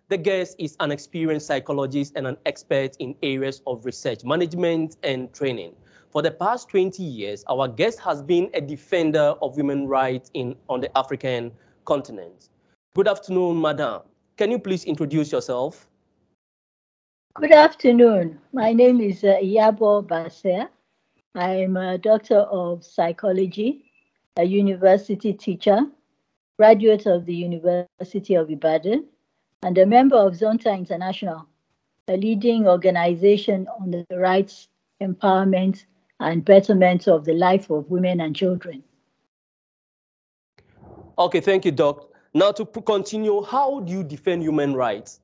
The guest is an experienced psychologist and an expert in areas of research, management, and training. For the past 20 years, our guest has been a defender of women's rights on the African continent. Good afternoon, madam. Can you please introduce yourself? Good afternoon. My name is Iyabo Bassir. I'm a doctor of psychology, a university teacher, graduate of the University of Ibadan, and a member of Zonta International, a leading organization on the rights, empowerment, and betterment of the life of women and children. Okay, thank you, Doc. Now to continue, how do you defend human rights?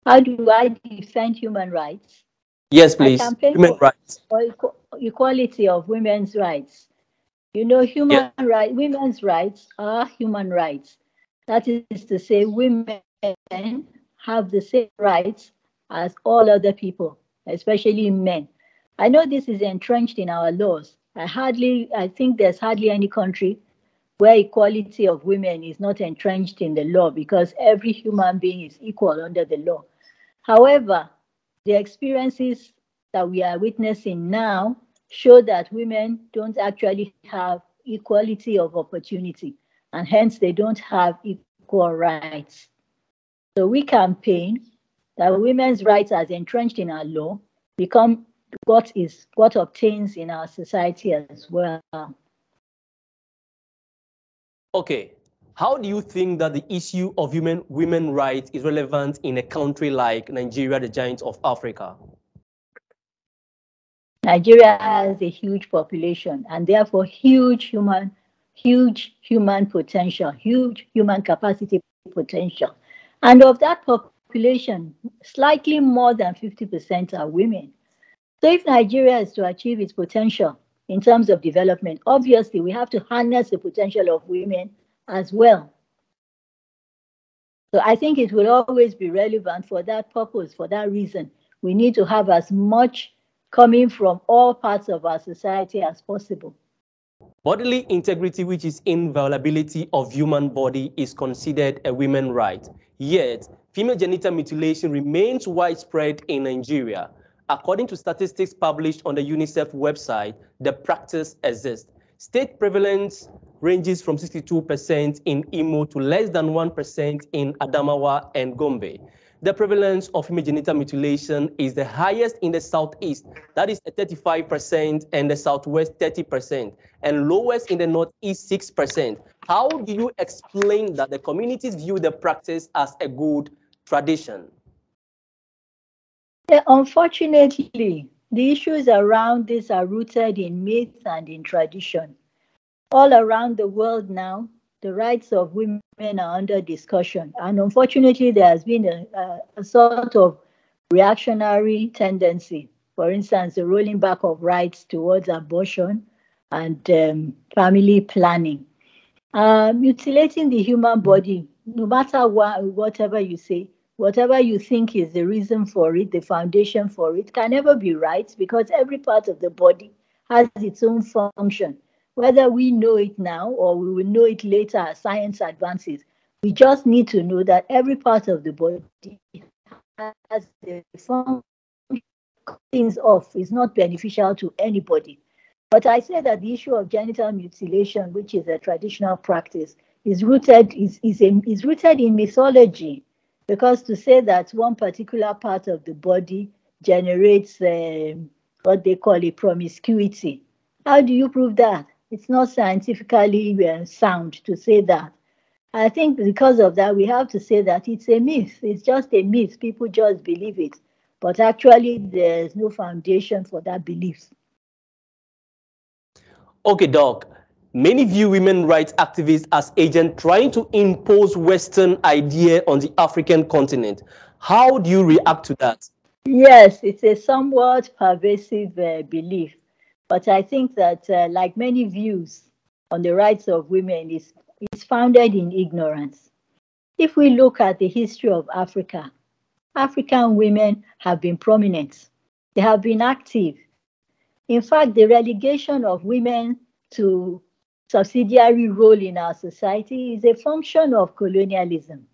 How do I defend human rights? Yes, I please. campaign Human rights. for equality of women's rights. You know, Yeah. women's rights are human rights. That is to say, women have the same rights as all other people, especially men. I know this is entrenched in our laws. I think there's hardly any country where equality of women is not entrenched in the law because every human being is equal under the law. However, the experiences that we are witnessing now show that women don't actually have equality of opportunity, and hence they don't have equal rights. So we campaign that women's rights as entrenched in our law become what obtains in our society as well. Okay. How do you think that the issue of women rights is relevant in a country like Nigeria, the giant of Africa? Nigeria has a huge population and therefore huge human potential, huge human capacity potential. And of that population, slightly more than 50% are women. So if Nigeria is to achieve its potential in terms of development, obviously we have to harness the potential of women as well. So I think it will always be relevant for that purpose, for that reason. We need to have as much coming from all parts of our society as possible. Bodily integrity, which is inviolability of human body, is considered a women's right. Yet, female genital mutilation remains widespread in Nigeria. According to statistics published on the UNICEF website, the practice exists. State prevalence ranges from 62% in Imo to less than 1% in Adamawa and Gombe. The prevalence of female genital mutilation is the highest in the southeast, that is 35%, and the southwest 30%, and lowest in the northeast 6%. How do you explain that the communities view the practice as a good tradition? Yeah, unfortunately, the issues around this are rooted in myth and in tradition. All around the world now, the rights of women are under discussion. And unfortunately, there has been a sort of reactionary tendency. For instance, the rolling back of rights towards abortion and family planning. Mutilating the human body, no matter whatever you say, whatever you think is the reason for it, the foundation for it, can never be right because every part of the body has its own function. Whether we know it now or we will know it later as science advances, we just need to know that every part of the body has a function. Things off is not beneficial to anybody. But I say that the issue of genital mutilation, which is a traditional practice, is rooted in mythology, because to say that one particular part of the body generates what they call a promiscuity, how do you prove that? It's not scientifically sound to say that. I think because of that, we have to say that it's a myth. It's just a myth. People just believe it. But actually, there's no foundation for that belief. Okay, Doc. Many view women rights activists as agents trying to impose Western idea on the African continent. How do you react to that? Yes, it's a somewhat pervasive belief. But I think that, like many views on the rights of women, is founded in ignorance. If we look at the history of Africa, African women have been prominent. They have been active. In fact, the relegation of women to subsidiary role in our society is a function of colonialism.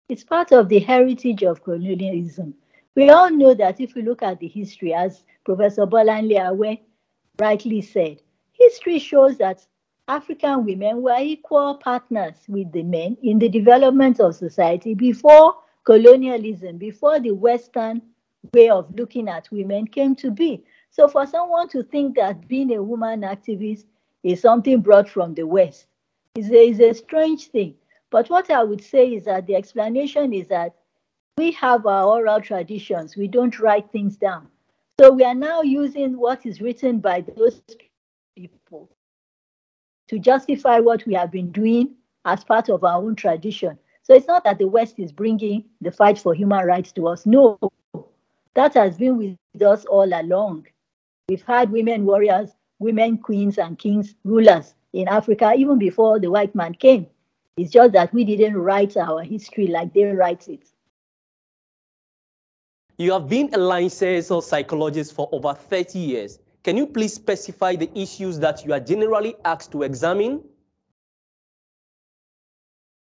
It's part of the heritage of colonialism. We all know that if we look at the history, as Professor Bolanle Awe rightly said, history shows that African women were equal partners with the men in the development of society before colonialism, before the Western way of looking at women came to be. So for someone to think that being a woman activist is something brought from the West is a strange thing. But what I would say is that the explanation is that we have our oral traditions. We don't write things down. So we are now using what is written by those people to justify what we have been doing as part of our own tradition. So it's not that the West is bringing the fight for human rights to us. No, that has been with us all along. We've had women warriors, women queens and kings, rulers in Africa, even before the white man came. It's just that we didn't write our history like they write it. You have been a licensed psychologist for over 30 years. Can you please specify the issues that you are generally asked to examine?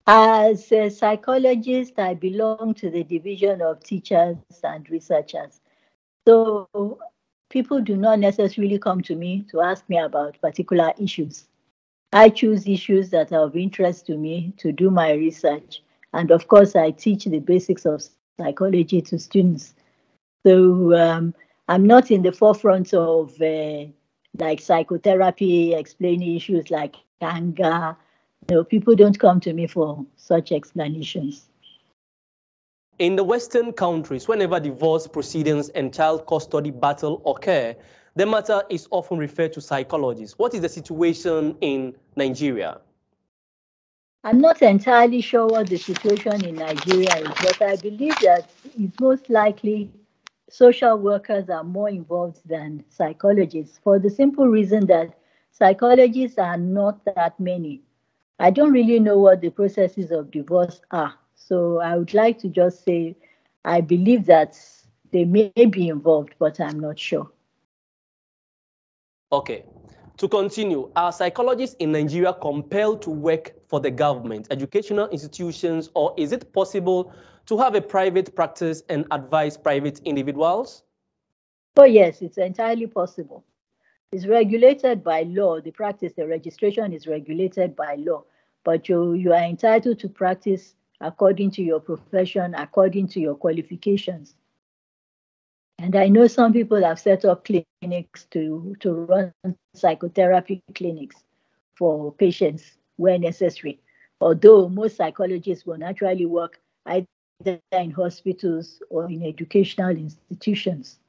As a psychologist, I belong to the division of teachers and researchers. So people do not necessarily come to me to ask me about particular issues. I choose issues that are of interest to me to do my research. And of course, I teach the basics of psychology to students. So I'm not in the forefront of like psychotherapy, explaining issues like anger. No, people don't come to me for such explanations. In the Western countries, whenever divorce proceedings and child custody battle occur, the matter is often referred to psychologists. What is the situation in Nigeria? I'm not entirely sure what the situation in Nigeria is, but I believe that it's most likely social workers are more involved than psychologists for the simple reason that psychologists are not that many. I don't really know what the processes of divorce are. So I would like to just say I believe that they may be involved, but I'm not sure. Okay. To continue, are psychologists in Nigeria compelled to work for the government, educational institutions, or is it possible to have a private practice and advise private individuals? Oh, yes, it's entirely possible. It's regulated by law. The practice, the registration is regulated by law, but you are entitled to practice according to your profession, according to your qualifications. And I know some people have set up clinics to run psychotherapy clinics for patients where necessary. Although most psychologists will naturally work either in hospitals or in educational institutions.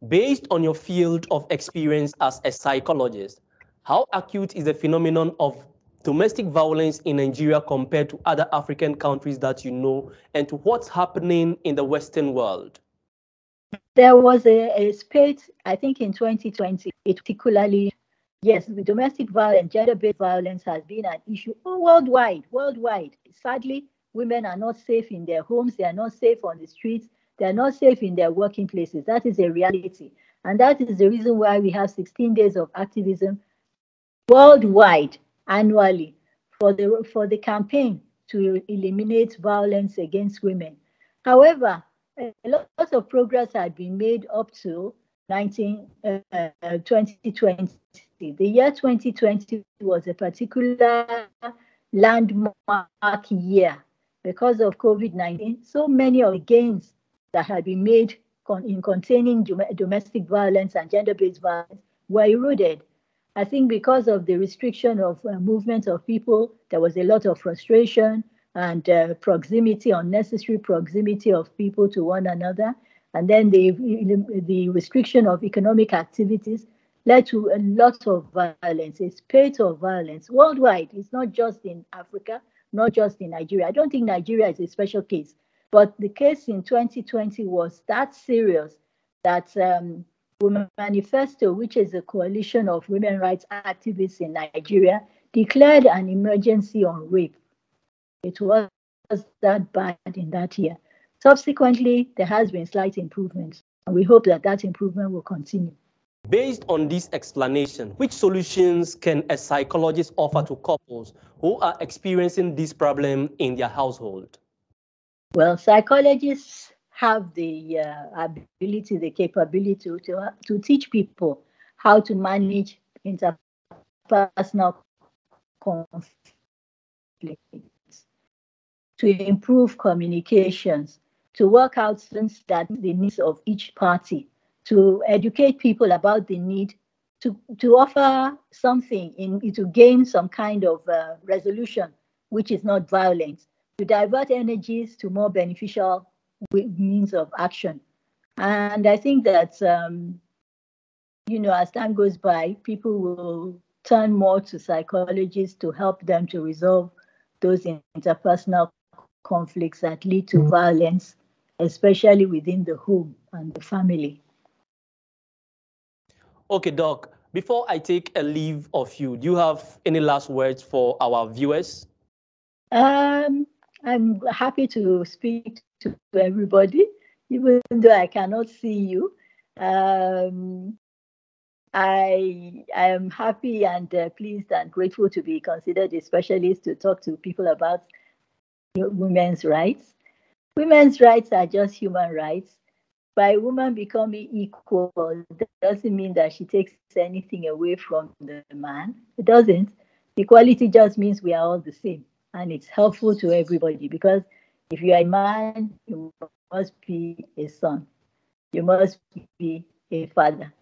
Based on your field of experience as a psychologist, how acute is the phenomenon of domestic violence in Nigeria compared to other African countries that you know, and to what's happening in the Western world? There was a spate, I think in 2020, it particularly, yes, the domestic violence, gender-based violence has been an issue worldwide, worldwide. Sadly, women are not safe in their homes. They are not safe on the streets. They are not safe in their working places. That is a reality. And that is the reason why we have 16 days of activism worldwide annually for the campaign to eliminate violence against women. However, a lot of progress had been made up to 2020. The year 2020 was a particular landmark year because of COVID-19. So many of the gains that had been made in containing domestic violence and gender-based violence were eroded. I think because of the restriction of movement of people, there was a lot of frustration and proximity, unnecessary proximity of people to one another. And then the restriction of economic activities led to a lot of violence, a spate of violence worldwide. It's not just in Africa, not just in Nigeria. I don't think Nigeria is a special case, but the case in 2020 was that serious that Women Manifesto, which is a coalition of women rights activists in Nigeria, declared an emergency on rape. It was that bad in that year. Subsequently, there has been slight improvement, and we hope that that improvement will continue. Based on this explanation, which solutions can a psychologist offer to couples who are experiencing this problem in their household? Well, psychologists have the ability, the capability to teach people how to manage interpersonal conflicts, to improve communications, to work out the needs of each party, to educate people about the need to offer something to gain some kind of resolution, which is not violence, to divert energies to more beneficial means of action. And I think that, as time goes by, people will turn more to psychologists to help them to resolve those interpersonal conflicts that lead to violence, especially within the home and the family. Okay, Doc, before I take a leave of you, do you have any last words for our viewers? I'm happy to speak to everybody, even though I cannot see you. Um, I am happy and pleased and grateful to be considered a specialist to talk to people about women's rights. Women's rights are just human rights. By a woman becoming equal, doesn't mean that she takes anything away from the man. It doesn't. Equality just means we are all the same. And it's helpful to everybody because if you are a man, you must be a son. You must be a father.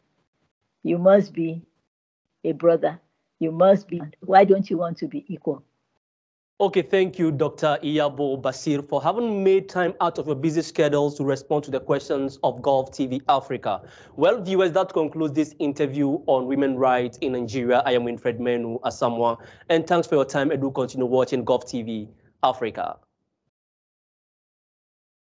You must be a brother. You must be. Why don't you want to be equal? Okay, thank you, Dr. Iyabo Bassir, for having made time out of your busy schedules to respond to the questions of Gulf TV Africa. Well, viewers, that concludes this interview on women's rights in Nigeria. I am Winfred Menu Asamoah, and thanks for your time, and do continue watching Gulf TV Africa.